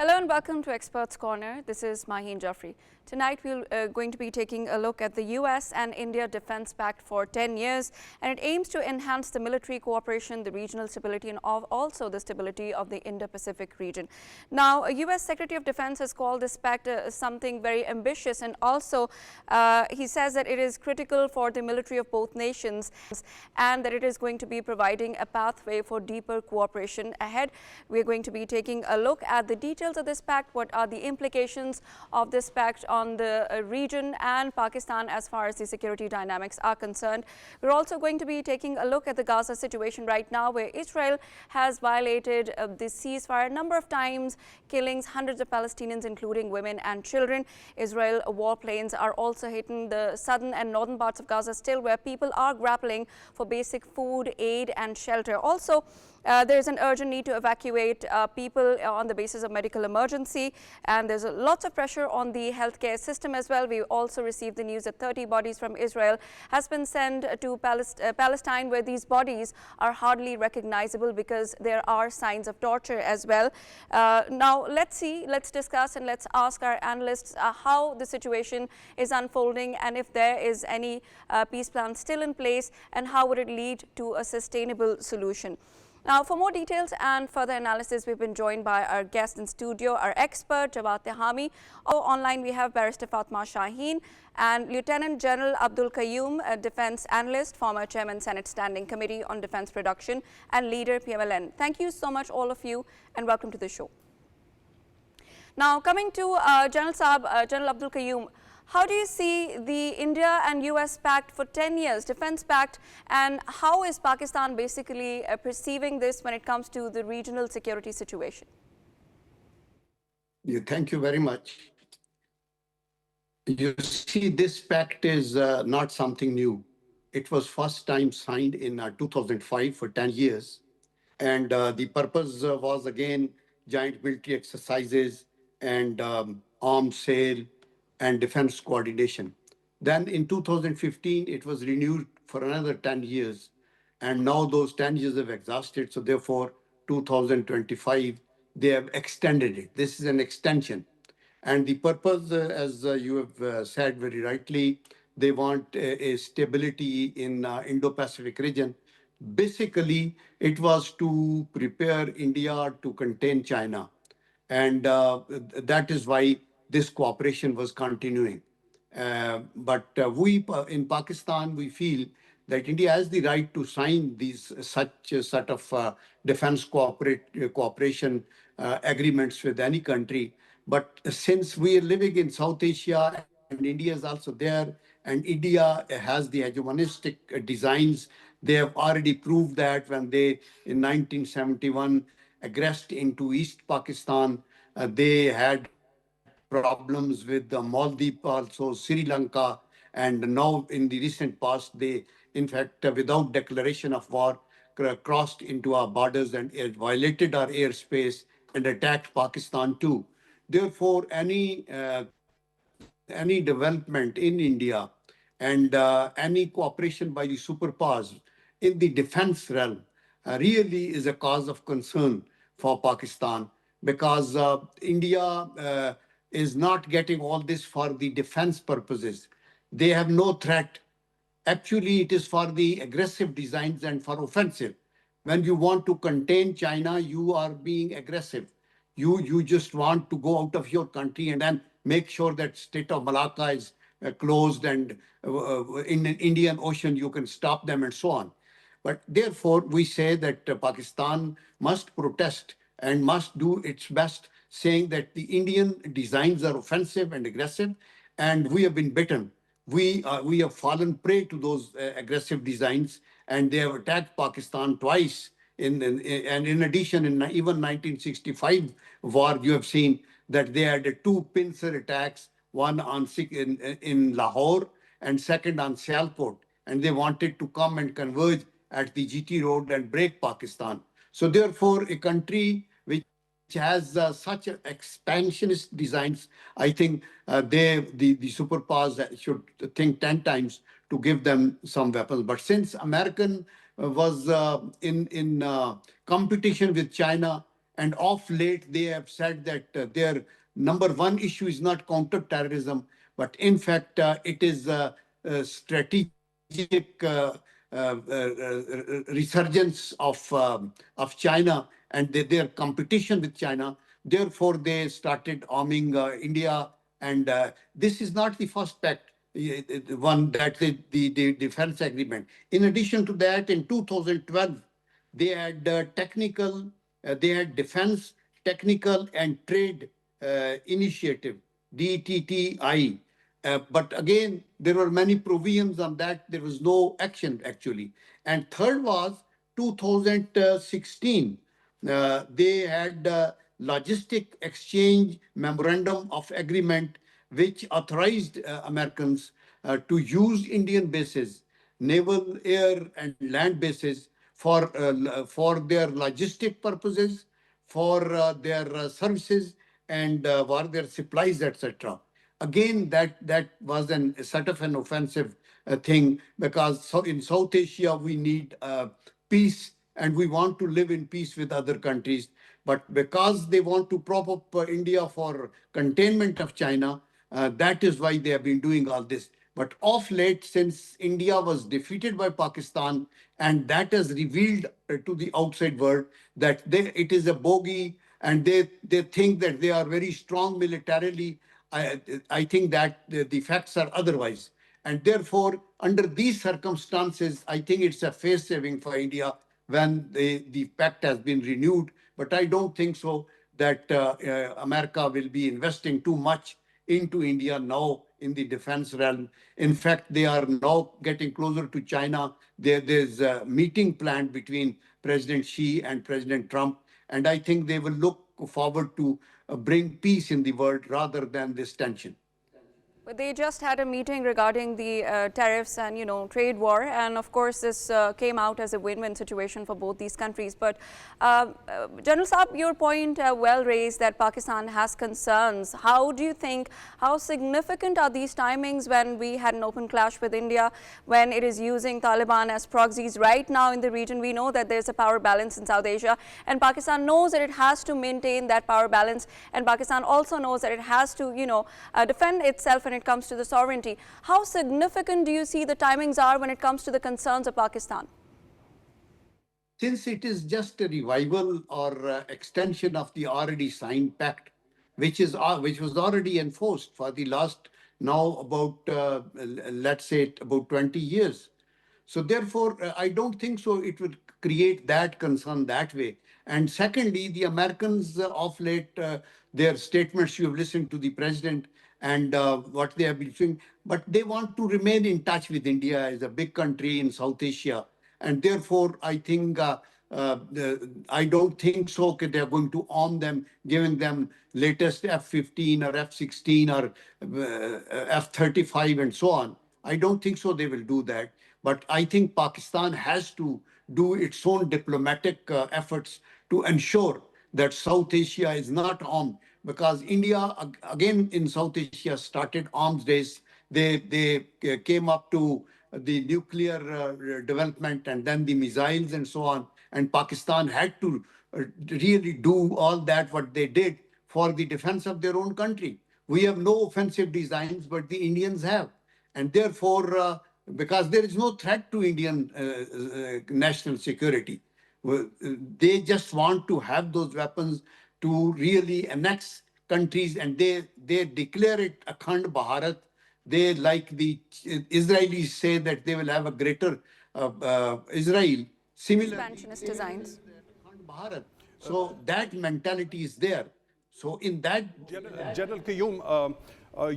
Hello and welcome to Experts Corner. This is Maheen Jaffrey. Tonight we're going to be taking a look at the US and India Defense Pact for 10 years, and it aims to enhance the military cooperation, the regional stability, and also the stability of the Indo-Pacific region. Now, a US Secretary of Defense has called this pact something very ambitious, and also he says that it is critical for the military of both nations and that it is going to be providing a pathway for deeper cooperation ahead. We're going to be taking a look at the details of this pact, what are the implications of this pact on the region and Pakistan as far as the security dynamics are concerned. We're also going to be taking a look at the Gaza situation right now, where Israel has violated the ceasefire a number of times, killings hundreds of Palestinians, including women and children. Israel warplanes are also hitting the southern and northern parts of Gaza still, where people are grappling for basic food, aid and shelter. Also, there is an urgent need to evacuate people on the basis of medical emergency, and there's lots of pressure on the healthcare system as well. We also received the news that 30 bodies from Israel has been sent to Palestine, where these bodies are hardly recognizable because there are signs of torture as well. Now, let's discuss and let's ask our analysts how the situation is unfolding and if there is any peace plan still in place and how would it lead to a sustainable solution. Now, for more details and further analysis, we've been joined by our guest in studio, our expert, Jawad Tehami. Online, we have Barrister Fatima Shaheen and Lieutenant General Abdul Qayyum, a defense analyst, former chairman, Senate Standing Committee on Defense Production and leader, PML-N. Thank you so much, all of you, and welcome to the show. Now, coming to General Abdul Qayyum, how do you see the India and US pact for 10 years, defense pact, and how is Pakistan basically perceiving this when it comes to the regional security situation? Thank you very much. You see, this pact is not something new. It was first time signed in 2005 for 10 years. And the purpose was, again, joint military exercises and arms sale and defense coordination. Then in 2015, it was renewed for another 10 years. And now those 10 years have exhausted. So therefore, 2025, they have extended it. This is an extension. And the purpose, as you have said very rightly, they want a stability in Indo-Pacific region. Basically, it was to prepare India to contain China. And that is why this cooperation was continuing. But we in Pakistan, we feel that India has the right to sign these such a sort of defense cooperation agreements with any country. But since we are living in South Asia and India is also there, and India has the hegemonistic designs, they have already proved that when they, in 1971, aggressed into East Pakistan, they had problems with the Maldives, also Sri Lanka, and now in the recent past, they, in fact, without declaration of war, crossed into our borders and violated our airspace and attacked Pakistan too. Therefore, any development in India and any cooperation by the superpowers in the defense realm really is a cause of concern for Pakistan, because India is not getting all this for the defense purposes. They have no threat. Actually, it is for the aggressive designs and for offensive. When you want to contain China, you are being aggressive. You just want to go out of your country and then make sure that Strait of Malacca is closed, and in the Indian Ocean you can stop them and so on. But therefore, we say that Pakistan must protest and must do its best, saying that the Indian designs are offensive and aggressive, and we have been bitten. We have fallen prey to those aggressive designs, and they have attacked Pakistan twice. And in addition, in even 1965 war, you have seen that they had two pincer attacks, one in Lahore and second on Sialkot, and they wanted to come and converge at the GT Road and break Pakistan. So therefore, a country which has such expansionist designs, I think the superpowers should think 10 times to give them some weapons. But since American was in competition with China, And of late, they have said that their number one issue is not counter-terrorism, but in fact, it is strategic resurgence of China and their competition with China. Therefore, they started arming India. And this is not the first pact, one that the defense agreement. In addition to that, in 2012, they had they had defense, technical, and trade initiative, DTTI. But again, there were many provisions on that. There was no action actually. And third was 2016. They had logistic exchange memorandum of agreement, which authorized Americans to use Indian bases, naval, air, and land bases for their logistic purposes, for their services, and for their supplies, etc. Again, that was a sort of an offensive thing, because so in South Asia we need peace and we want to live in peace with other countries. But because they want to prop up India for containment of China, that is why they have been doing all this. But of late, since India was defeated by Pakistan, and that has revealed to the outside world that it is a bogey, and they think that they are very strong militarily, I think that the facts are otherwise. And therefore, under these circumstances, I think it's a face saving for India when the pact has been renewed. But I don't think so that America will be investing too much into India now in the defense realm. In fact, they are now getting closer to China. There's a meeting planned between President Xi and President Trump. And I think they will look forward to bring peace in the world rather than this tension. But they just had a meeting regarding the tariffs and, trade war. And of course, this came out as a win-win situation for both these countries. But General Saab, your point well raised that Pakistan has concerns. How do you think, how significant are these timings when we had an open clash with India, when it is using Taliban as proxies right now in the region? We know that there's a power balance in South Asia, and Pakistan knows that it has to maintain that power balance. And Pakistan also knows that it has to, defend itself when it comes to the sovereignty. How significant do you see the timings are when it comes to the concerns of Pakistan? Since it is just a revival or extension of the already signed pact, which was already enforced for the last now about let's say about 20 years. So therefore, I don't think so it would create that concern that way. And secondly, the Americans of late, their statements, you have listened to the president and what they have been doing, but they want to remain in touch with India as a big country in South Asia. And therefore, I think, I don't think so that they're going to arm them, giving them latest F-15 or F-16 or F-35 and so on. I don't think so they will do that. But I think Pakistan has to do its own diplomatic efforts to ensure that South Asia is not armed, because India, again in South Asia, started arms race. They came up to the nuclear development and then the missiles and so on. And Pakistan had to really do all that, what they did, for the defense of their own country. We have no offensive designs, but the Indians have. And therefore, because there is no threat to Indian national security, they just want to have those weapons to really annex countries, and they declare it Akhand Bharat. They, like the Israelis, say that they will have a greater Israel. Similarly, expansionist designs. Akhand Bharat. So that mentality is there. So in that... General Qayyum,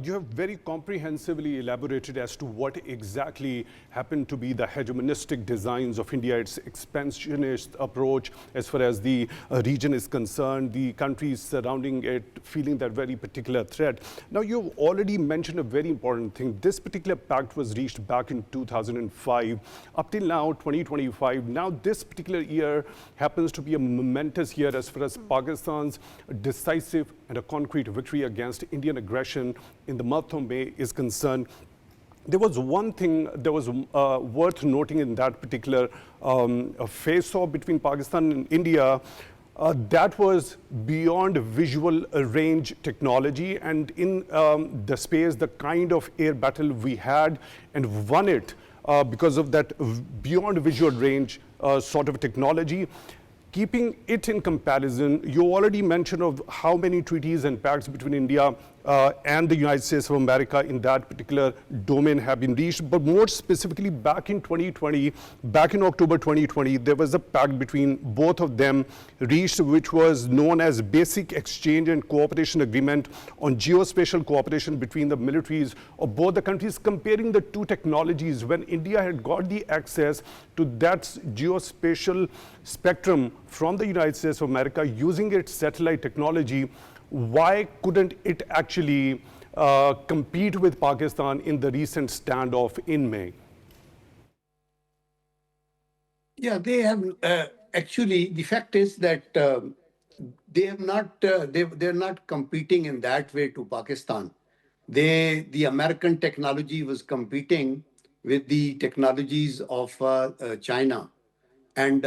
you have very comprehensively elaborated as to what exactly happened to be the hegemonistic designs of India, its expansionist approach as far as the region is concerned, the countries surrounding it feeling that very particular threat. Now, you've already mentioned a very important thing. This particular pact was reached back in 2005. Up till now, 2025. Now, this particular year happens to be a momentous year as far as Pakistan's decisive and a concrete victory against Indian aggression in the month of May is concerned. There was one thing that was worth noting in that particular face-off between Pakistan and India. that was beyond visual range technology, and in the space, the kind of air battle we had and won it because of that beyond visual range sort of technology. Keeping it in comparison, you already mentioned of how many treaties and pacts between India and the United States of America in that particular domain have been reached. But more specifically, back in 2020, back in October 2020, there was a pact between both of them reached, which was known as Basic Exchange and Cooperation Agreement on Geospatial Cooperation between the militaries of both the countries, comparing the two technologies. When India had got the access to that geospatial spectrum from the United States of America using its satellite technology, why couldn't it actually compete with Pakistan in the recent standoff in May? Yeah, they have actually. The fact is that they have not. They're not competing in that way to Pakistan. The American technology was competing with the technologies of China. And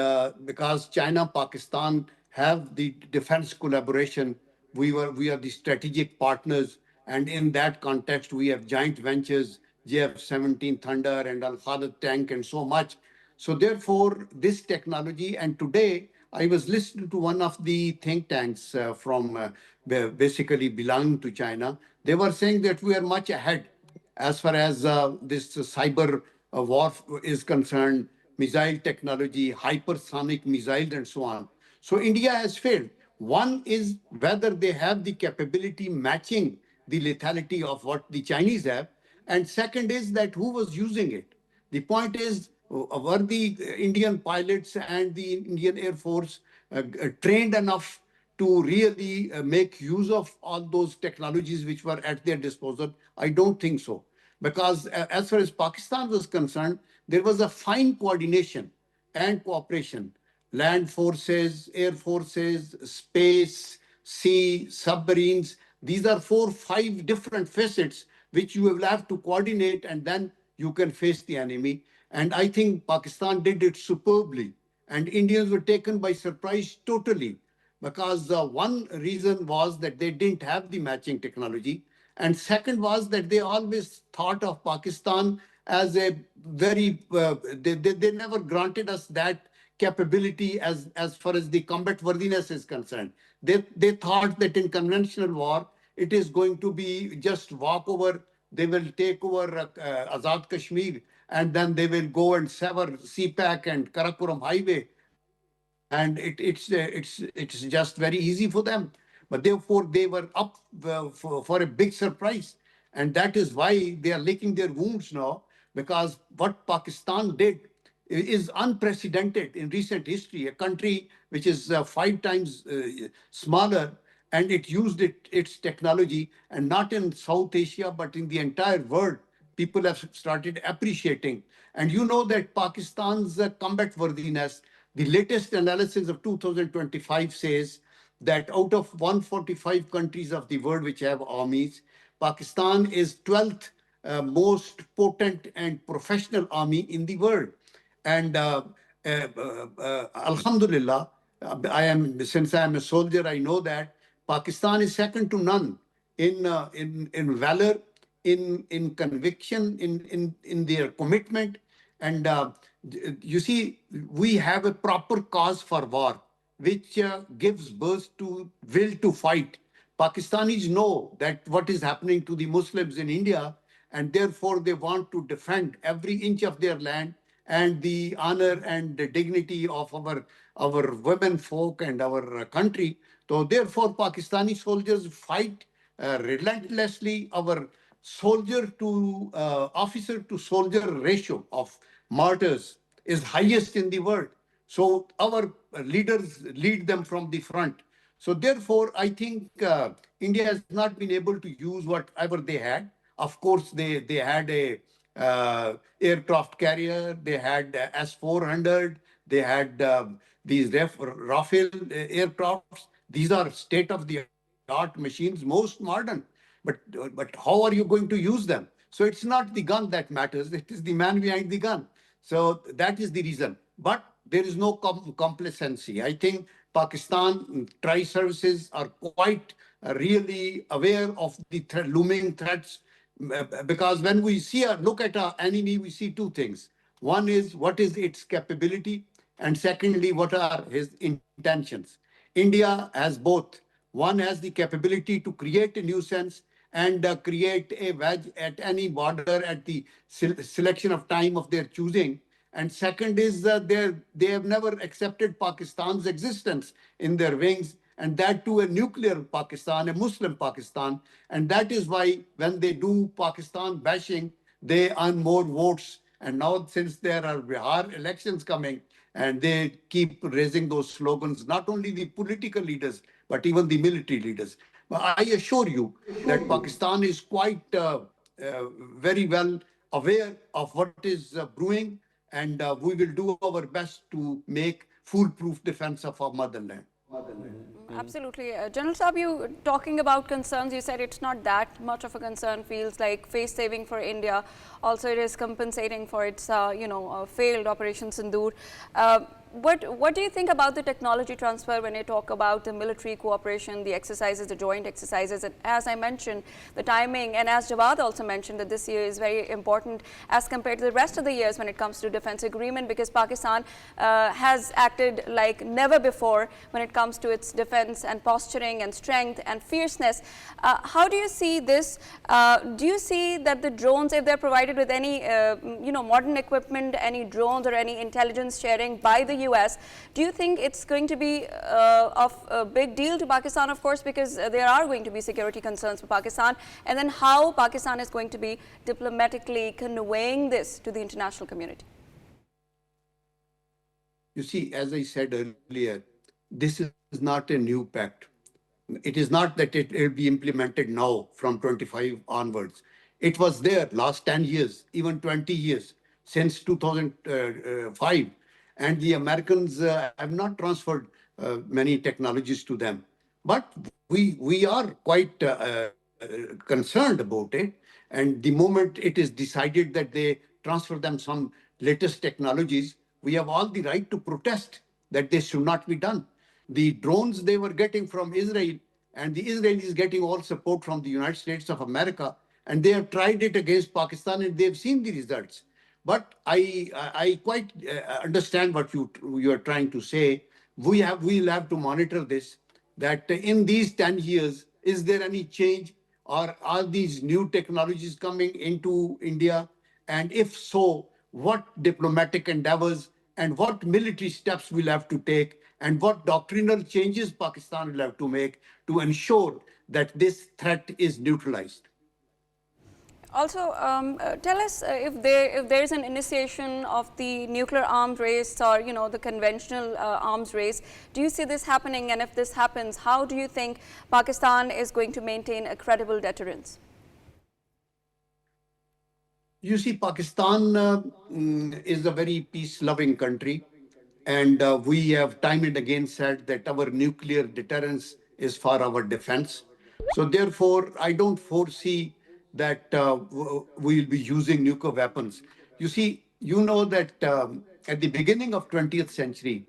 because China, Pakistan have the defense collaboration, we are the strategic partners. And in that context, we have joint ventures, JF-17 Thunder and Al-Khalid tank and so much. So therefore, this technology, and today I was listening to one of the think tanks from basically belonging to China. They were saying that we are much ahead as far as this cyber war is concerned, missile technology, hypersonic missiles, and so on. So India has failed. One is whether they have the capability matching the lethality of what the Chinese have. And second is that who was using it. The point is, were the Indian pilots and the Indian Air Force trained enough to really make use of all those technologies which were at their disposal? I don't think so. Because as far as Pakistan was concerned, there was a fine coordination and cooperation. Land forces, air forces, space, sea, submarines. These are 4, 5 different facets which you will have to coordinate, and then you can face the enemy. And I think Pakistan did it superbly. And Indians were taken by surprise totally, because one reason was that they didn't have the matching technology. And second was that they always thought of Pakistan as a very, they never granted us that capability as far as the combat worthiness is concerned. They thought that in conventional war, it is going to be just walk over, they will take over Azad Kashmir, and then they will go and sever CPAC and Karakoram Highway. And it's just very easy for them. But therefore, they were up for a big surprise. And that is why they are licking their wounds now, because what Pakistan did is unprecedented in recent history. A country which is 5 times smaller, and it used its technology, and not in South Asia, but in the entire world. People have started appreciating. And you know that Pakistan's combat worthiness, the latest analysis of 2025 says that out of 145 countries of the world which have armies, Pakistan is 12th most potent and professional army in the world. And Alhamdulillah, since I am a soldier, I know that Pakistan is second to none in valor, in conviction, in their commitment. And you see, we have a proper cause for war, which gives birth to will to fight. Pakistanis know that what is happening to the Muslims in India, and therefore they want to defend every inch of their land and the honor and the dignity of our women folk and our country. So therefore, Pakistani soldiers fight relentlessly. Our soldier to officer to soldier ratio of martyrs is highest in the world. So our leaders lead them from the front. So therefore, I think India has not been able to use whatever they had. Of course, they had a aircraft carrier, they had S-400, they had these Rafale aircrafts. These are state-of-the-art machines, most modern. But how are you going to use them? So it's not the gun that matters, it is the man behind the gun. So that is the reason. But there is no complacency. I think Pakistan tri-services are quite really aware of the looming threats, because when we look at our enemy, we see two things. One is what is its capability, and secondly, what are his intentions. India has both. One has the capability to create a nuisance and create a wedge at any border at the selection of time of their choosing. And second is they have never accepted Pakistan's existence in their wings, and that too a nuclear Pakistan, a Muslim Pakistan. And that is why when they do Pakistan bashing, they earn more votes. And now, since there are Bihar elections coming, and they keep raising those slogans, not only the political leaders, but even the military leaders. But I assure you that Pakistan is quite very well aware of what is brewing, and we will do our best to make foolproof defense of our motherland. Absolutely. General Saab, you talking about concerns, you said it's not that much of a concern, feels like face saving for India. Also, it is compensating for its, failed Operation Sindoor. What do you think about the technology transfer when you talk about the military cooperation, the exercises, the joint exercises? And as I mentioned, the timing, and as Jawad also mentioned, that this year is very important as compared to the rest of the years when it comes to defense agreement, because Pakistan has acted like never before when it comes to its defense and posturing and strength and fierceness. How do you see this? Do you see that the drones, if they're provided with any, modern equipment, any drones or any intelligence sharing by the US, do you think it's going to be of a big deal to Pakistan, of course, because there are going to be security concerns for Pakistan, and then how Pakistan is going to be diplomatically conveying this to the international community? You see, as I said earlier, this is not a new pact. It is not that it will be implemented now from 25 onwards. It was there last 10 years, even 20 years, since 2005. And the Americans have not transferred many technologies to them. But we are quite concerned about it. And the moment it is decided that they transfer them some latest technologies, we have all the right to protest that this should not be done. The drones they were getting from Israel, and the Israelis getting all support from the United States of America, and they have tried it against Pakistan, and they've seen the results. But I quite understand what you are trying to say. We'll have to monitor this, that in these 10 years, is there any change, or are these new technologies coming into India? And if so, what diplomatic endeavors and what military steps we'll have to take, and what doctrinal changes Pakistan will have to make to ensure that this threat is neutralized. Also, tell us if there is an initiation of the nuclear arms race, or the conventional arms race. Do you see this happening? And if this happens, how do you think Pakistan is going to maintain a credible deterrence? You see, Pakistan is a very peace-loving country, and we have time and again said that our nuclear deterrence is for our defense. So therefore, I don't foresee that we'll be using nuclear weapons. You see, you know that at the beginning of 20th century,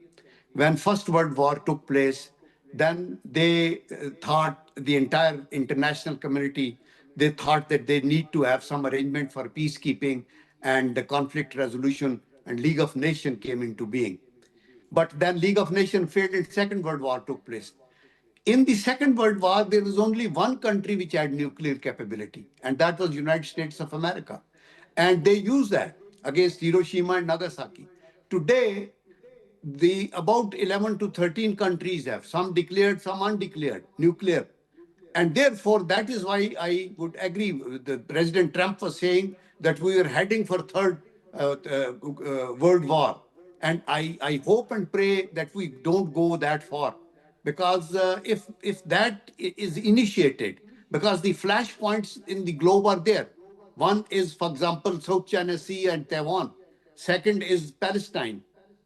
when First World War took place, then they thought, the entire international community, they thought that they need to have some arrangement for peacekeeping and the conflict resolution, and League of Nations came into being. But then League of Nations failed and Second World War took place. In the Second World War, there was only one country which had nuclear capability, and that was United States of America. And they used that against Hiroshima and Nagasaki. Today, the about 11 to 13 countries have, some declared, some undeclared, nuclear. And therefore, that is why I would agree with the President Trump was saying that we are heading for third World War. And I hope and pray that we don't go that far. Because if that is initiated, because the flashpoints in the globe are there. One is, for example, South China Sea and Taiwan. Second is Palestine.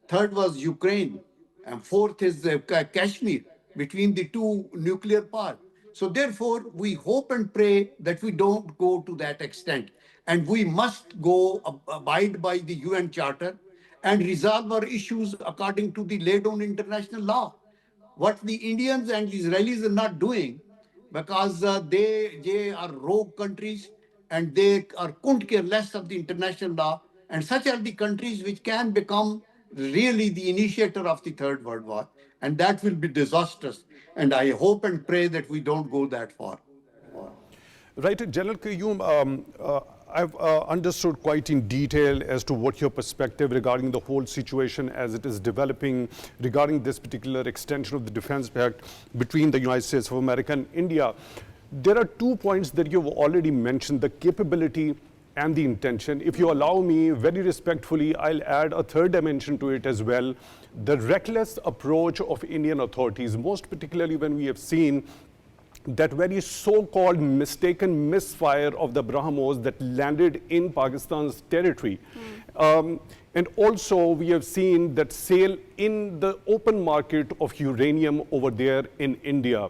Third was Ukraine. And fourth is Kashmir, between the two nuclear powers. So therefore, we hope and pray that we don't go to that extent. And we must go abide by the UN Charter and resolve our issues according to the laid down international law. what the Indians and the Israelis are not doing, because they are rogue countries and they couldn't care less of the international law. And such are the countries which can become really the initiator of the Third World War. And that will be disastrous. And I hope and pray that we don't go that far. Right, General Qayyum, I've understood quite in detail as to what your perspective regarding the whole situation as it is developing regarding this particular extension of the Defense Pact between the United States of America and India. There are 2 points that you've already mentioned, the capability and the intention. If you allow me, very respectfully, I'll add a third dimension to it as well, the reckless approach of Indian authorities, most particularly when we have seen that very so-called mistaken misfire of the BrahMos that landed in Pakistan's territory. And also we have seen that sale in the open market of uranium over there in India.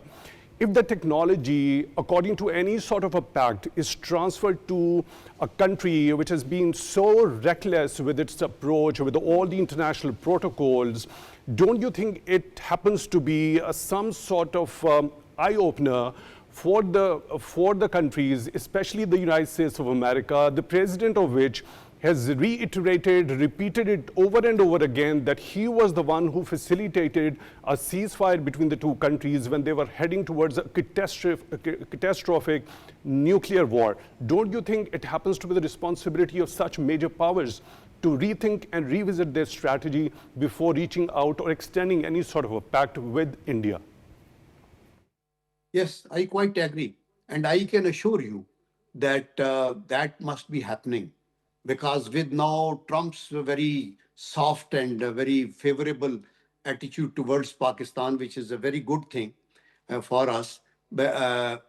If the technology, according to any sort of a pact, is transferred to a country which has been so reckless with its approach, with all the international protocols, don't you think it happens to be some sort of eye-opener for the countries, especially the United States of America, the president of which has repeated it over and over again that he was the one who facilitated a ceasefire between the two countries when they were heading towards a catastrophic nuclear war. Don't you think it happens to be the responsibility of such major powers to rethink and revisit their strategy before reaching out or extending any sort of a pact with India? Yes, I quite agree. And I can assure you that that must be happening, because with now Trump's very soft and very favorable attitude towards Pakistan, which is a very good thing for us, but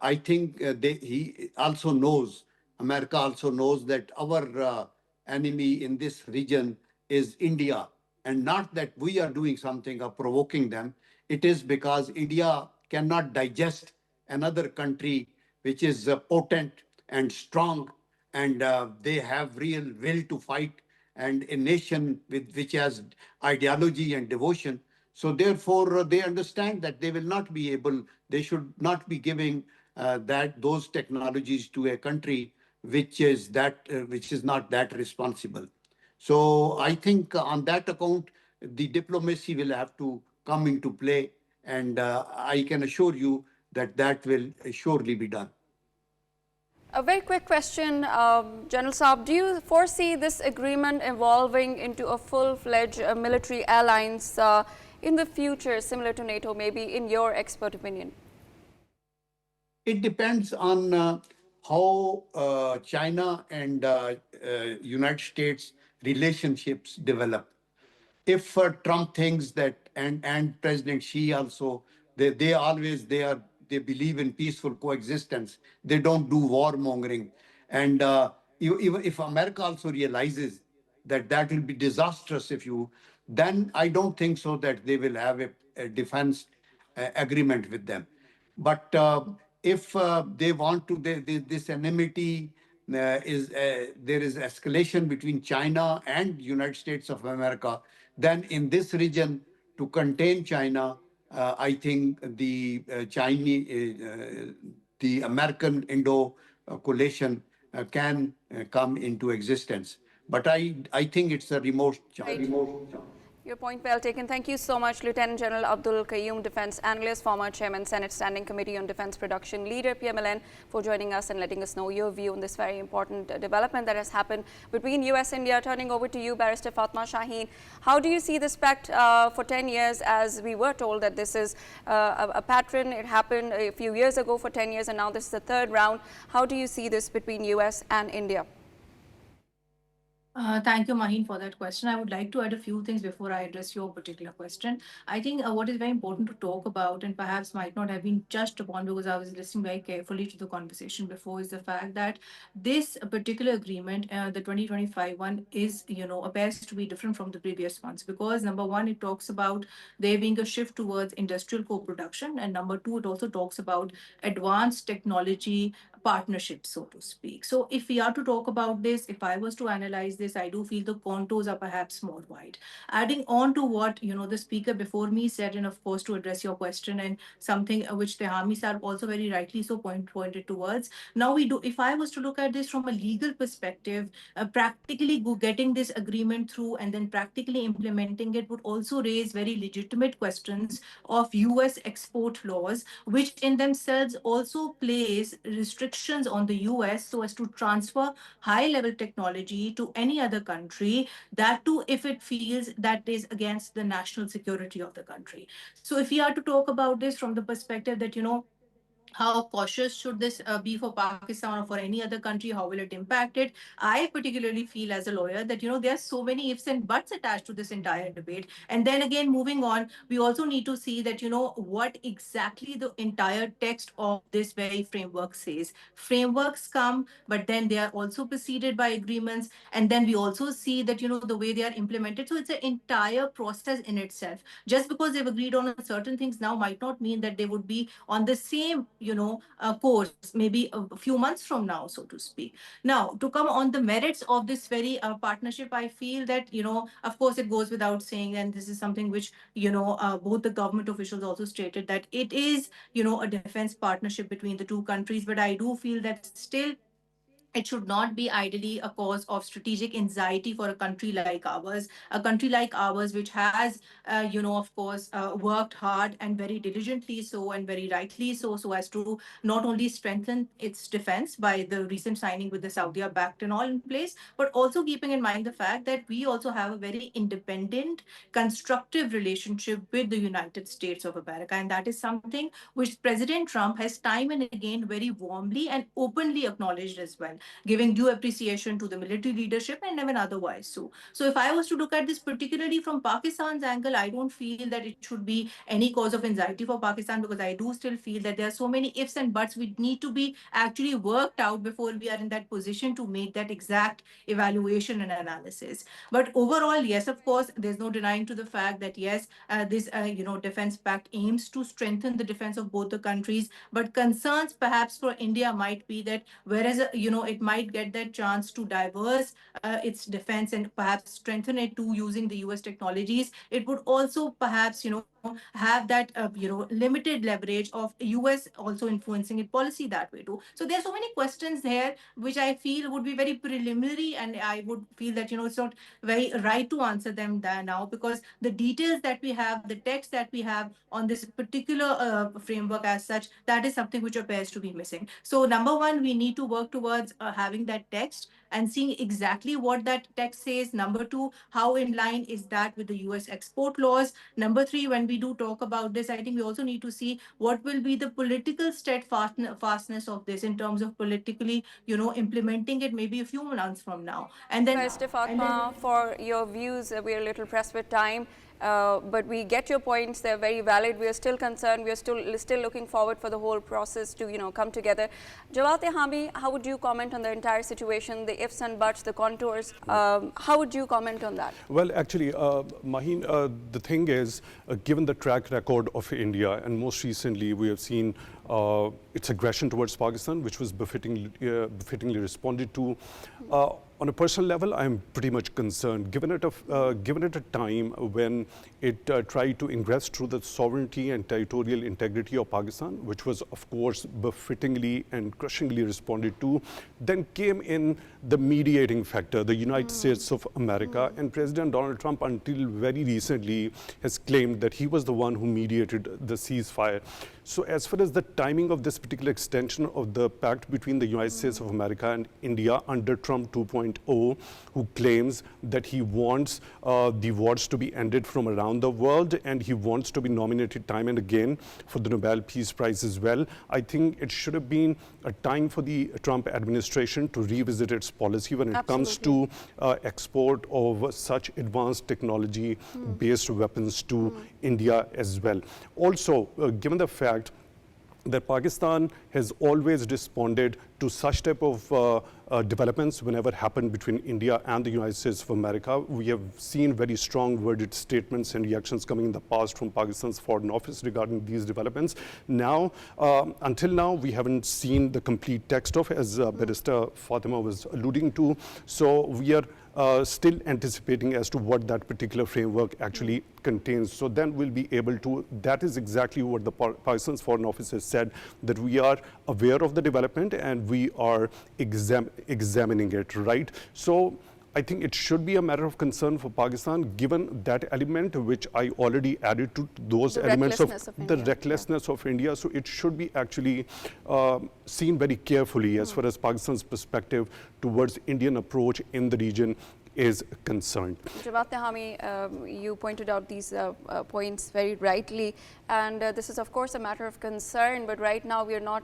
I think he also knows, America also knows that our enemy in this region is India, and not that we are doing something or provoking them. It is because India cannot digest another country which is potent and strong, and they have real will to fight, and a nation which has ideology and devotion. So therefore, they understand that they will not be able, they should not be giving those technologies to a country which is not that responsible. So I think on that account, the diplomacy will have to come into play, and I can assure you that that will surely be done. A very quick question, General Saab, do you foresee this agreement evolving into a full-fledged military alliance in the future, similar to NATO, maybe, in your expert opinion? It depends on how China and United States relationships develop. If Trump thinks that, and President Xi also, they believe in peaceful coexistence. They don't do warmongering, and even if America also realizes that that will be disastrous, then I don't think so that they will have a defense agreement with them. But if they want to, this enmity there is escalation between China and United States of America, then in this region, to contain China, I think the American Indo coalition can come into existence. But I think it's a remote chance. Right. Your point well taken. Thank you so much, Lieutenant General Abdul Qayyum, Defense Analyst, former Chairman, Senate Standing Committee on Defense Production, leader, PML-N, for joining us and letting us know your view on this very important development that has happened between US-India. Turning over to you, Barrister Fatima Shaheen. How do you see this pact for 10 years, as we were told that this is a pattern? It happened a few years ago for 10 years, and now this is the third round. How do you see this between US and India? Thank you, Maheen, for that question. I would like to add a few things before I address your particular question. I think what is very important to talk about, and perhaps might not have been touched upon because I was listening very carefully to the conversation before, is the fact that this particular agreement, the 2025 one, is, appears to be different from the previous ones, because number one, it talks about there being a shift towards industrial co-production, and number two, it also talks about advanced technology partnership, so to speak. So if we are to talk about this, if I was to analyze this, I do feel the contours are perhaps more wide. Adding on to what the speaker before me said, and of course to address your question and something which Tehami sir also very rightly so pointed towards. Now we do. If I was to look at this from a legal perspective, practically getting this agreement through and then practically implementing it would also raise very legitimate questions of U.S. export laws, which in themselves also place restrictions on the US so as to transfer high level technology to any other country, that too if it feels that is against the national security of the country. So if we are to talk about this from the perspective that, how cautious should this be for Pakistan or for any other country? How will it impact it? I particularly feel as a lawyer that, there are so many ifs and buts attached to this entire debate. And then again, moving on, we also need to see that, what exactly the entire text of this very framework says. Frameworks come, but then they are also preceded by agreements. And then we also see that, the way they are implemented. So it's an entire process in itself. Just because they've agreed on certain things now might not mean that they would be on the same, course, maybe a few months from now, so to speak. Now, to come on the merits of this very partnership, I feel that, of course, it goes without saying, and this is something which, both the government officials also stated that it is, a defense partnership between the two countries. But I do feel that still it should not be ideally a cause of strategic anxiety for a country like ours, which has, of course, worked hard and very diligently so and very rightly so as to not only strengthen its defense by the recent signing with the Saudi Pact and all in place, but also keeping in mind the fact that we also have a very independent, constructive relationship with the United States of America. And that is something which President Trump has time and again very warmly and openly acknowledged as well, giving due appreciation to the military leadership and even otherwise. So if I was to look at this particularly from Pakistan's angle, I don't feel that it should be any cause of anxiety for Pakistan, because I do still feel that there are so many ifs and buts which need to be actually worked out before we are in that position to make that exact evaluation and analysis. But overall, yes, of course, there's no denying to the fact that yes, this defense pact aims to strengthen the defense of both the countries. But concerns perhaps for India might be that whereas it might get that chance to diverse its defense and perhaps strengthen it too using the US technologies, it would also perhaps have that limited leverage of US also influencing its policy that way too. So there's so many questions there which I feel would be very preliminary, and I would feel that it's not very right to answer them there now, because the details that we have, the text that we have on this particular framework as such, that is something which appears to be missing. So number one, we need to work towards having that text and seeing exactly what that text says. Number two, how in line is that with the US export laws? Number three, when we do talk about this, I think we also need to see what will be the political steadfastness of this in terms of politically, implementing it maybe a few months from now. And then, Mr. Fatma, for your views. We're a little pressed with time. But we get your points. They're very valid. We are still concerned. We are still looking forward for the whole process to come together. Jawad Tehami, how would you comment on the entire situation, the ifs and buts, the contours? How would you comment on that? Well, actually, Maheen, the thing is, given the track record of India, and most recently we have seen its aggression towards Pakistan, which was befittingly responded to. On a personal level, I'm pretty much concerned, given it a time when it tried to ingress through the sovereignty and territorial integrity of Pakistan, which was, of course, befittingly and crushingly responded to. Then came in the mediating factor, the United States of America, and President Donald Trump, until very recently, has claimed that he was the one who mediated the ceasefire. So as far as the timing of this particular extension of the pact between the United States of America and India under Trump 2.0, who claims that he wants the wars to be ended from around the world, and he wants to be nominated time and again for the Nobel Peace Prize as well, I think it should have been a time for the Trump administration to revisit its policy when it comes to export of such advanced technology-based weapons to India as well. Also, given the fact that Pakistan has always responded to such type of developments whenever happened between India and the United States of America. We have seen very strong worded statements and reactions coming in the past from Pakistan's Foreign Office regarding these developments. Now, until now, we haven't seen the complete text of, as Barrister Fatima was alluding to. So we are still anticipating as to what that particular framework actually contains. So then we'll be able to, that is exactly what the Pakistan's Foreign Office has said, that we are aware of the development and we are examining it, right? So I think it should be a matter of concern for Pakistan, given that element which I already added to those The elements of India. the recklessness of India. So it should be actually seen very carefully as far as Pakistan's perspective towards Indian approach in the region is concerned. Jawad Tehami, you pointed out these points very rightly, and this is of course a matter of concern, but right now we are not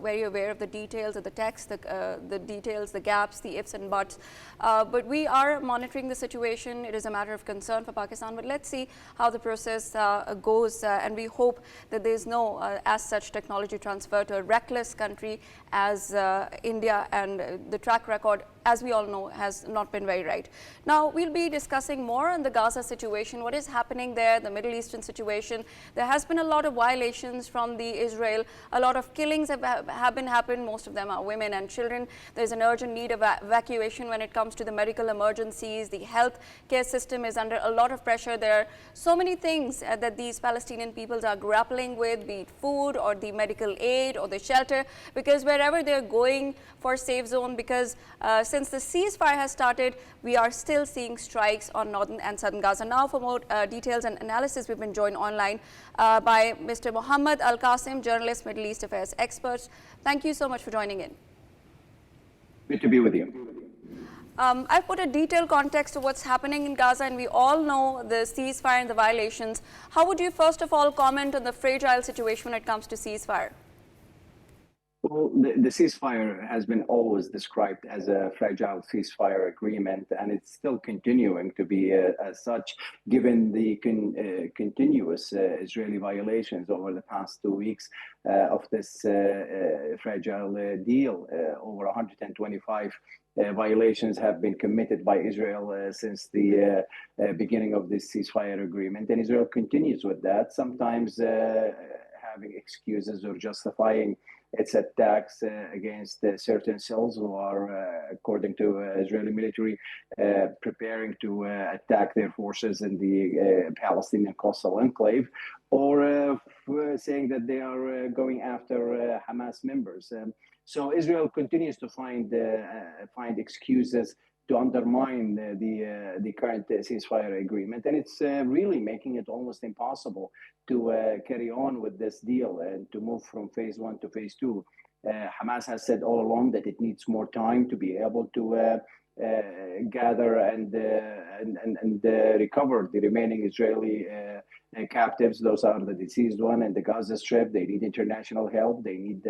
very aware of the details of the text, the details, the gaps, the ifs and buts, but we are monitoring the situation. It is a matter of concern for Pakistan, but let's see how the process goes, and we hope that there is no as such technology transfer to a reckless country as India, and the track record, as we all know, has not been very right. Now, we'll be discussing more on the Gaza situation, what is happening there, the Middle Eastern situation. There has been a lot of violations from the Israel, a lot of killings have been happened, most of them are women and children. There's an urgent need of evacuation when it comes to the medical emergencies. The health care system is under a lot of pressure. There are so many things that these Palestinian peoples are grappling with, be it food or the medical aid or the shelter, because wherever they're going for safe zone, because since the ceasefire has started, we are still seeing strikes on northern and southern Gaza. Now, for more details and analysis, we've been joined online by Mr. Mohammad Al Kassim, journalist, Middle East affairs expert. Thank you so much for joining in. Good to be with you. I've put a detailed context to what's happening in Gaza, and we all know the ceasefire and the violations. How would you first of all comment on the fragile situation when it comes to ceasefire? Well, the ceasefire has been always described as a fragile ceasefire agreement, and it's still continuing to be as such, given the continuous Israeli violations over the past 2 weeks of this fragile deal. Over 125 violations have been committed by Israel since the beginning of this ceasefire agreement, and Israel continues with that, sometimes having excuses or justifying its attacks against certain cells who are, according to Israeli military, preparing to attack their forces in the Palestinian coastal enclave, or saying that they are going after Hamas members. So Israel continues to find excuses to undermine the current ceasefire agreement, and it's really making it almost impossible to carry on with this deal and to move from phase 1 to phase 2. Hamas has said all along that it needs more time to be able to gather and recover the remaining Israeli captives. Those are the deceased one and the Gaza Strip. They need international help. They need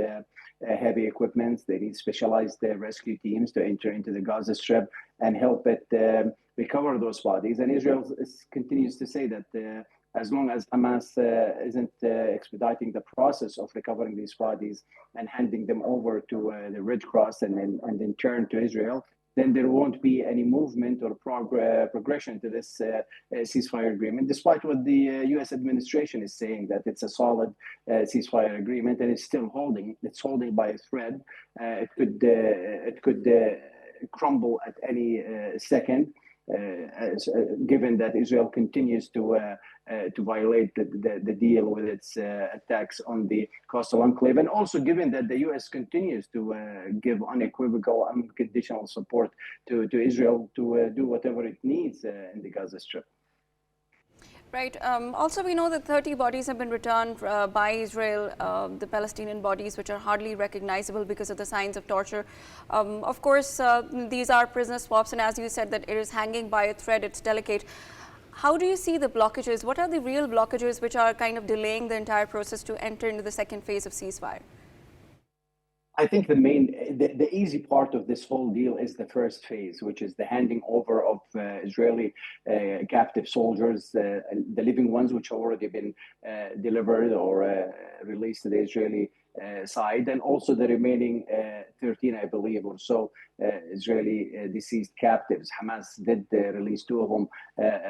heavy equipment. They need specialized rescue teams to enter into the Gaza Strip and help it recover those bodies. And Israel continues to say that as long as Hamas isn't expediting the process of recovering these bodies and handing them over to the Red Cross and in turn to Israel, then there won't be any movement or progression to this ceasefire agreement, despite what the U.S. administration is saying, that it's a solid ceasefire agreement, and it's still holding. It's holding by a thread. It could crumble at any second, given that Israel continues to violate the deal with its attacks on the coastal enclave, and also given that the U.S. continues to give unequivocal, unconditional support to Israel to do whatever it needs in the Gaza Strip. Right. Also, we know that 30 bodies have been returned by Israel, the Palestinian bodies, which are hardly recognizable because of the signs of torture. Of course, these are prisoner swaps, and as you said, that it is hanging by a thread, it's delicate. How do you see the blockages? What are the real blockages which are kind of delaying the entire process to enter into the second phase of ceasefire? I think the easy part of this whole deal is the first phase, which is the handing over of Israeli captive soldiers, the living ones which have already been delivered or released to the Israeli side, and also the remaining 13, I believe, or so Israeli deceased captives. Hamas did release 2 of them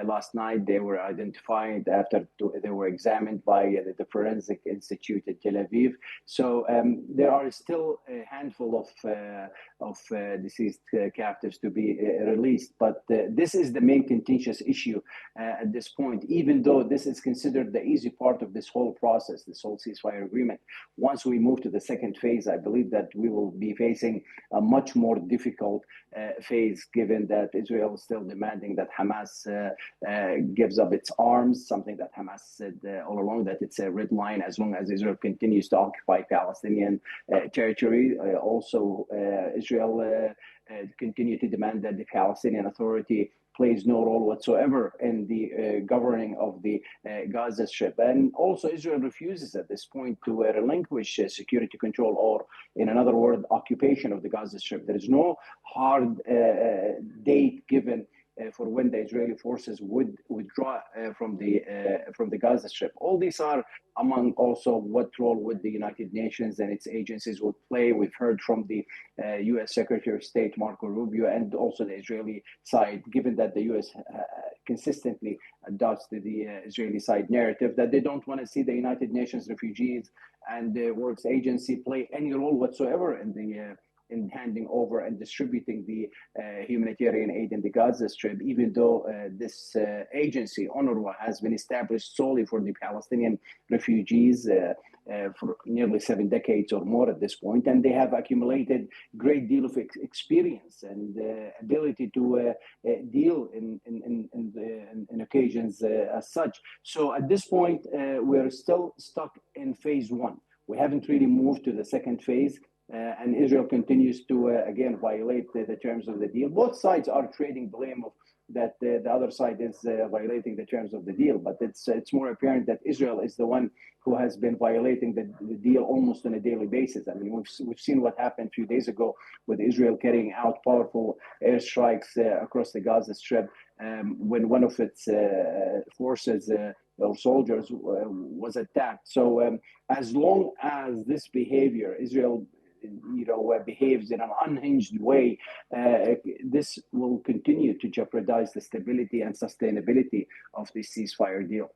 last night. They were identified after they were examined by the Forensic Institute in Tel Aviv. So there are still a handful of deceased captives to be released. But this is the main contentious issue at this point, even though this is considered the easy part of this whole process, this whole ceasefire agreement. Once we move to the second phase, I believe that we will be facing a much more difficult phase, given that Israel is still demanding that Hamas gives up its arms, something that Hamas said all along, that it's a red line as long as Israel continues to occupy Palestinian territory. Also, Israel continue to demand that the Palestinian Authority plays no role whatsoever in the governing of the Gaza Strip. And also Israel refuses at this point to relinquish security control, or in another word, occupation of the Gaza Strip. There is no hard date given for when the Israeli forces would withdraw from the Gaza Strip. All these are among also what role would the United Nations and its agencies would play. We've heard from the U.S. Secretary of State Marco Rubio and also the Israeli side, given that the U.S. Consistently adopts the Israeli side narrative that they don't want to see the United Nations Refugees and the Works Agency play any role whatsoever in handing over and distributing the humanitarian aid in the Gaza Strip, even though this agency, UNRWA, has been established solely for the Palestinian refugees for nearly 7 decades or more at this point, and they have accumulated great deal of experience and ability to deal in occasions as such. So at this point, we're still stuck in phase 1. We haven't really moved to the second phase. And Israel continues to, again, violate the terms of the deal. Both sides are trading blame of that the other side is violating the terms of the deal. But it's more apparent that Israel is the one who has been violating the deal almost on a daily basis. I mean, we've seen what happened 2 days ago with Israel carrying out powerful airstrikes across the Gaza Strip when one of its forces or soldiers was attacked. So as long as this behavior, Israel behaves in an unhinged way, this will continue to jeopardize the stability and sustainability of the ceasefire deal.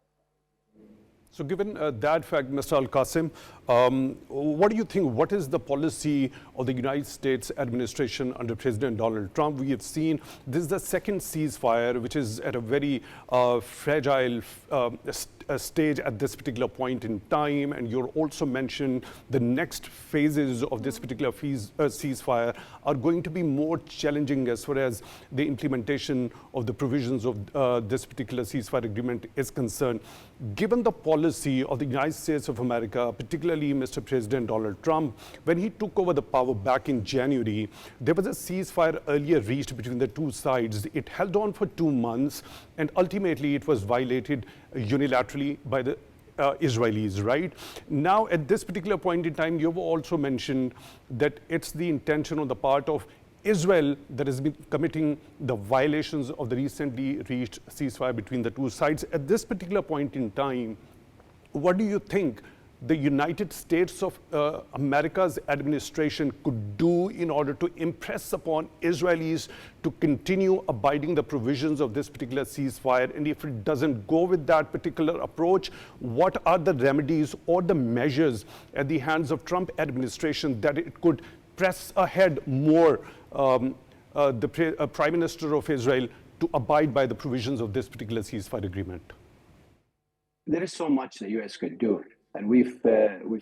So given that fact, Mr. Al Kassim, what do you think, what is the policy of the United States administration under President Donald Trump? We have seen this is the second ceasefire, which is at a very fragile stage at this particular point in time. And you also mentioned the next phases of this particular ceasefire are going to be more challenging as far as the implementation of the provisions of this particular ceasefire agreement is concerned. Given the policy of the United States of America, particularly Mr. President Donald Trump, when he took over the power back in January, there was a ceasefire earlier reached between the two sides. It held on for 2 months, and ultimately it was violated unilaterally by the Israelis, right? Now, at this particular point in time, you've also mentioned that it's the intention on the part of Israel that has been committing the violations of the recently reached ceasefire between the two sides. At this particular point in time, what do you think the United States of America's administration could do in order to impress upon Israelis to continue abiding the provisions of this particular ceasefire? And if it doesn't go with that particular approach, what are the remedies or the measures at the hands of Trump administration that it could press ahead more the Prime Minister of Israel to abide by the provisions of this particular ceasefire agreement? There is so much the U.S. could do, and we've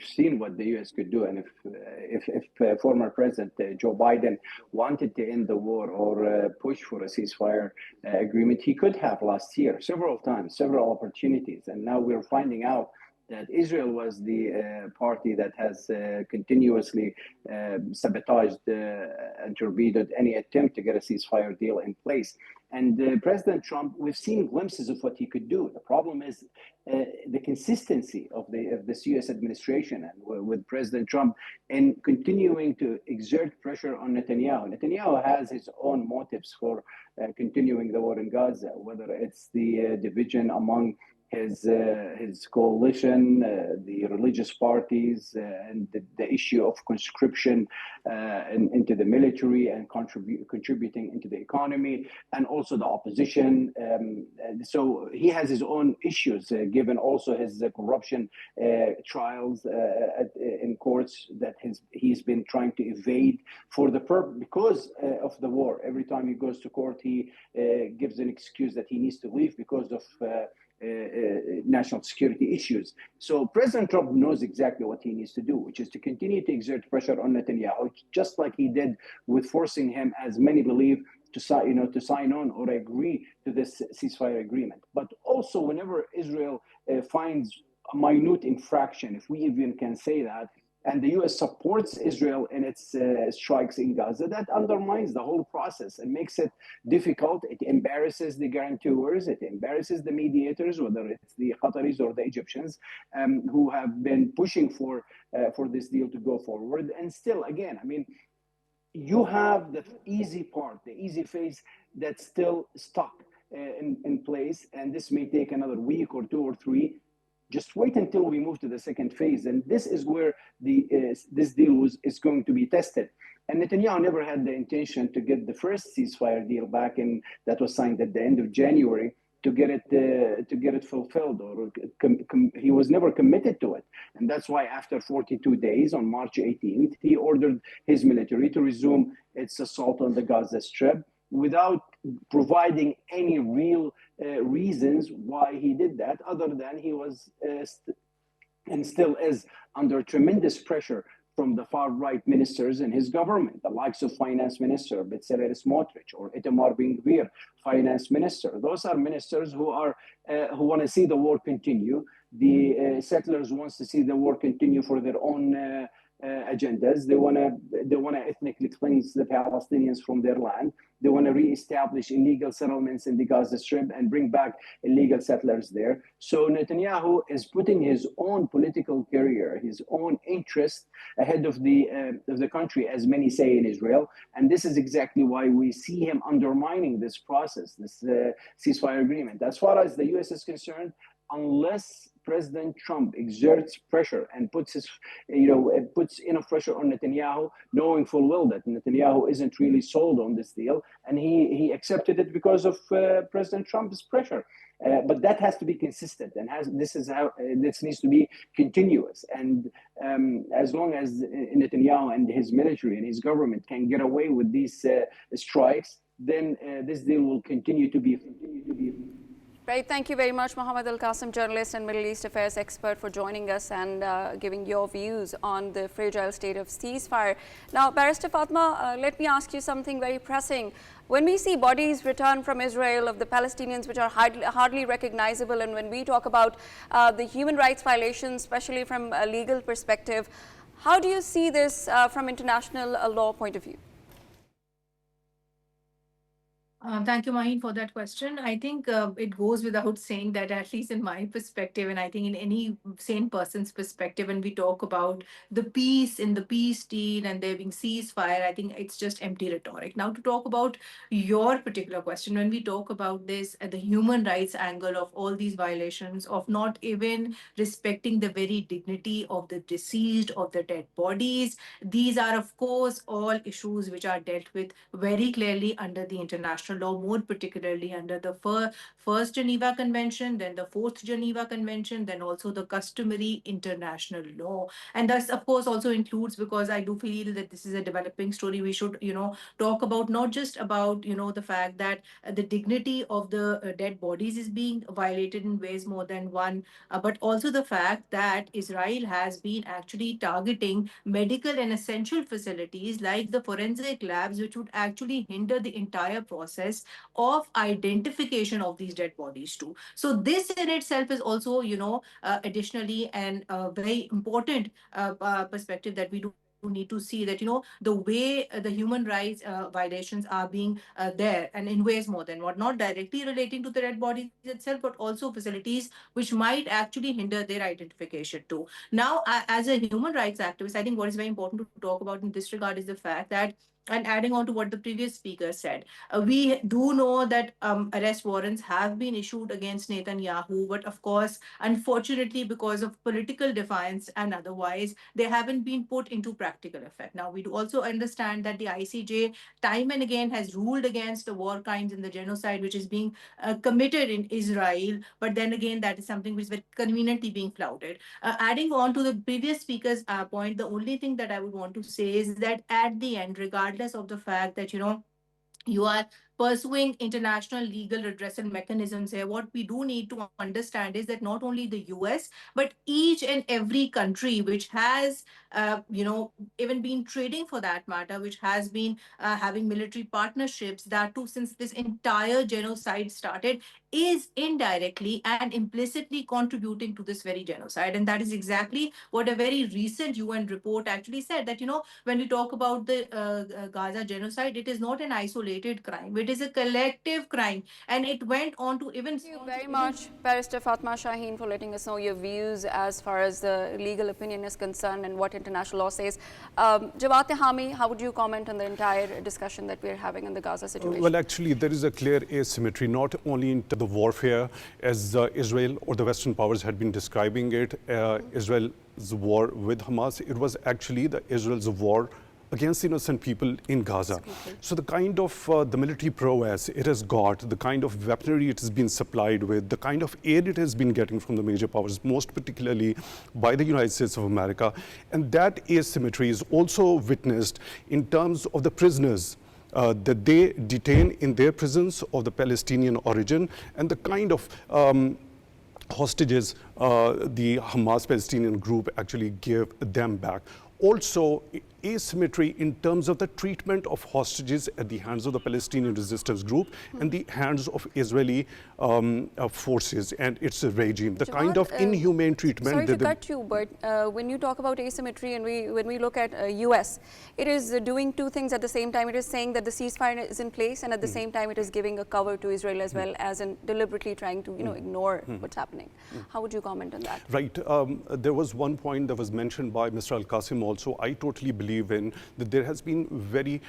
seen what the U.S. could do. And if former President Joe Biden wanted to end the war or push for a ceasefire agreement, he could have last year several times, several opportunities. And now we're finding out that Israel was the party that has continuously sabotaged and torpedoed any attempt to get a ceasefire deal in place. And President Trump, we've seen glimpses of what he could do. The problem is the consistency of this U.S. administration and with President Trump in continuing to exert pressure on Netanyahu. Netanyahu has his own motives for continuing the war in Gaza, whether it's the division among his coalition, the religious parties, and the issue of conscription into the military and contributing into the economy, and also the opposition. So he has his own issues, given also his corruption trials in courts that he's been trying to evade for the because of the war. Every time he goes to court, he gives an excuse that he needs to leave because of national security issues. So President Trump knows exactly what he needs to do, which is to continue to exert pressure on Netanyahu, just like he did with forcing him, as many believe, to sign on or agree to this ceasefire agreement. But also, whenever Israel finds a minute infraction, if we even can say that, and the U.S. supports Israel in its strikes in Gaza, that undermines the whole process and makes it difficult. It embarrasses the guarantors, it embarrasses the mediators, whether it's the Qataris or the Egyptians, who have been pushing for this deal to go forward. And still, again, I mean, you have the easy part, the easy phase that's still stuck in place, and this may take another week or two or three. Just wait until we move to the second phase, and this is where this deal is going to be tested. And Netanyahu never had the intention to get the first ceasefire deal back in that was signed at the end of January to get it fulfilled, or he was never committed to it. And that's why after 42 days, on March 18th, he ordered his military to resume its assault on the Gaza Strip without providing any real reasons why he did that, other than he was and still is under tremendous pressure from the far-right ministers in his government, the likes of Finance Minister Bezalel Smotrich or Itamar Ben-Gvir, Finance Minister. Those are ministers who want to see the war continue. The settlers wants to see the war continue for their own agendas. They want to ethnically cleanse the Palestinians from their land. They want to reestablish illegal settlements in the Gaza Strip and bring back illegal settlers there. So Netanyahu is putting his own political career, his own interest ahead of the country, as many say in Israel. And this is exactly why we see him undermining this process, this ceasefire agreement. As far as the U.S. is concerned, unless President Trump exerts pressure and puts enough pressure on Netanyahu, knowing full well that Netanyahu isn't really sold on this deal, and he accepted it because of President Trump's pressure. But that has to be consistent, and this needs to be continuous. And as long as Netanyahu and his military and his government can get away with these strikes, then this deal will continue to be. Right. Thank you very much, Mohammad Al Kassim, journalist and Middle East affairs expert, for joining us and giving your views on the fragile state of ceasefire. Now, Barrister Fatima, let me ask you something very pressing. When we see bodies return from Israel of the Palestinians which are hardly recognizable, and when we talk about the human rights violations, especially from a legal perspective, how do you see this from international law point of view? Thank you, Maheen, for that question. I think it goes without saying that, at least in my perspective, and I think in any sane person's perspective, when we talk about the peace in the peace deal and there being ceasefire, I think it's just empty rhetoric. Now, to talk about your particular question, when we talk about this at the human rights angle of all these violations, of not even respecting the very dignity of the deceased, of the dead bodies, these are, of course, all issues which are dealt with very clearly under the international law, more particularly under the first Geneva Convention, then the fourth Geneva Convention, then also the customary international law. And thus, of course, also includes, because I do feel that this is a developing story, we should, talk about not just about, the fact that the dignity of the dead bodies is being violated in ways more than one, but also the fact that Israel has been actually targeting medical and essential facilities like the forensic labs, which would actually hinder the entire process of identification of these dead bodies too. So this in itself is also, additionally and very important perspective that we do need to see, that the way the human rights violations are being there, and in ways more than what, not directly relating to the dead bodies itself, but also facilities which might actually hinder their identification too. Now, as a human rights activist, I think what is very important to talk about in this regard is the fact that and adding on to what the previous speaker said, we do know that arrest warrants have been issued against Netanyahu, but of course, unfortunately, because of political defiance and otherwise, they haven't been put into practical effect. Now, we do also understand that the ICJ time and again has ruled against the war crimes and the genocide which is being committed in Israel, but then again, that is something which is very conveniently being flouted. Adding on to the previous speaker's point, the only thing that I would want to say is that at the end, regardless of the fact that, you are pursuing international legal redressal mechanisms here, what we do need to understand is that not only the US, but each and every country which has, even been trading for that matter, which has been having military partnerships, that too, since this entire genocide started, is indirectly and implicitly contributing to this very genocide. And that is exactly what a very recent UN report actually said, that, when we talk about the Gaza genocide, it is not an isolated crime. It is a collective crime. And it went on to even... Thank you very much, Barrister Fatima Shaheen, for letting us know your views as far as the legal opinion is concerned and what international law says. Jawad Tehami, how would you comment on the entire discussion that we're having on the Gaza situation? Well, actually, there is a clear asymmetry, not only in the warfare as Israel or the Western powers had been describing it, Israel's war with Hamas. It was actually Israel's war against innocent people in Gaza. So the kind of the military prowess it has got, the kind of weaponry it has been supplied with, the kind of aid it has been getting from the major powers, most particularly by the United States of America. And that asymmetry is also witnessed in terms of the prisoners that they detain in their prisons of the Palestinian origin, and the kind of hostages the Hamas Palestinian group actually give them back. Also, asymmetry in terms of the treatment of hostages at the hands of the Palestinian resistance group and the hands of Israeli forces and its regime. The kind of inhumane treatment. Sorry to cut you, but when you talk about asymmetry and when we look at US, it is doing two things at the same time. It is saying that the ceasefire is in place, and at the same time it is giving a cover to Israel as well, as in deliberately trying to ignore what's happening. How would you comment on that? Right. There was one point that was mentioned by Mr. Al Kassim also. I totally believe in that there has been very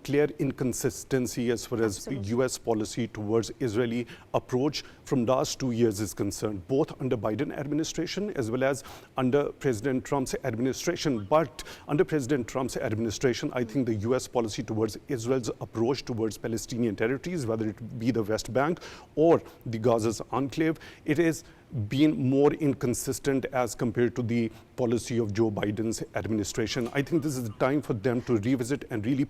clear inconsistency as far as US policy towards Israeli approach from last 2 years is concerned, both under Biden administration as well as under President Trump's administration. But under President Trump's administration, I think the US policy towards Israel's approach towards Palestinian territories, whether it be the West Bank or the Gaza's enclave, it is been more inconsistent as compared to the policy of Joe Biden's administration. I think this is the time for them to revisit and really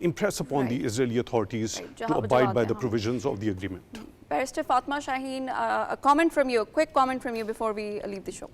impress upon the Israeli authorities to abide by the provisions of the agreement. Barrister Fatima Shaheen, a comment from you, a quick comment from you before we leave the show.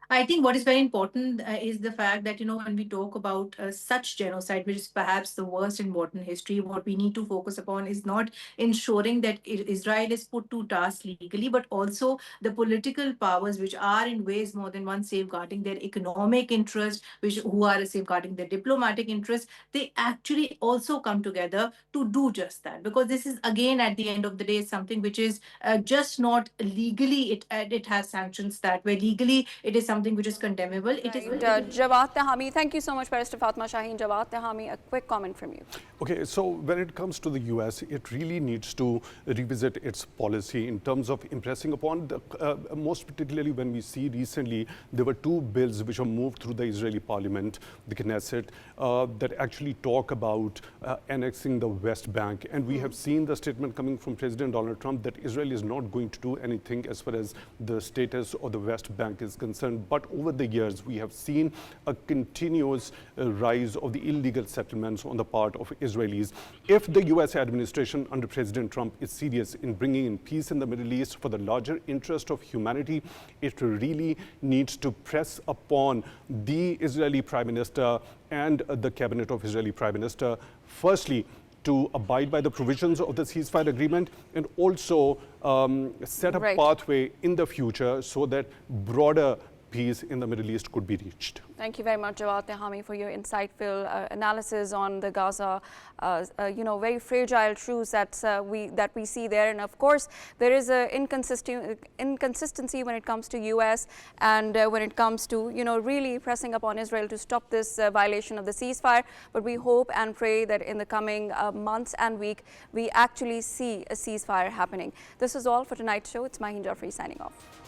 I think what is very important is the fact that, when we talk about such genocide, which is perhaps the worst in modern history, what we need to focus upon is not ensuring that Israel is put to task legally, but also the political powers which are in ways more than one safeguarding their economic interests, who are safeguarding their diplomatic interests. They actually also come together to do just that, because this is, again, at the end of the day, something which is just not legally, it has sanctions that way. Legally, it is something which is condemnable. It is Jawad Tehami. Thank you so much, Barrister Fatima Shaheen. Jawad Tehami, a quick comment from you. Okay, so when it comes to the US, it really needs to revisit its policy in terms of impressing upon, most particularly when we see recently, there were two bills which were moved through the Israeli parliament, the Knesset, that actually talk about annexing the West Bank. And we have seen the statement coming from President Donald Trump that Israel is not going to do anything as far as the status of the West Bank is concerned. But over the years, we have seen a continuous rise of the illegal settlements on the part of Israelis. If the US administration under President Trump is serious in bringing in peace in the Middle East for the larger interest of humanity, it really needs to press upon the Israeli Prime Minister and the cabinet of Israeli Prime Minister, firstly, to abide by the provisions of the ceasefire agreement, and also set a pathway in the future so that broader peace in the Middle East could be reached. Thank you very much, Jawad Tehami, for your insightful analysis on the Gaza, very fragile truths that we see there. And of course, there is an inconsistency when it comes to US and when it comes to, really pressing upon Israel to stop this violation of the ceasefire. But we hope and pray that in the coming months and week, we actually see a ceasefire happening. This is all for tonight's show. It's Maheen Jaffrey signing off.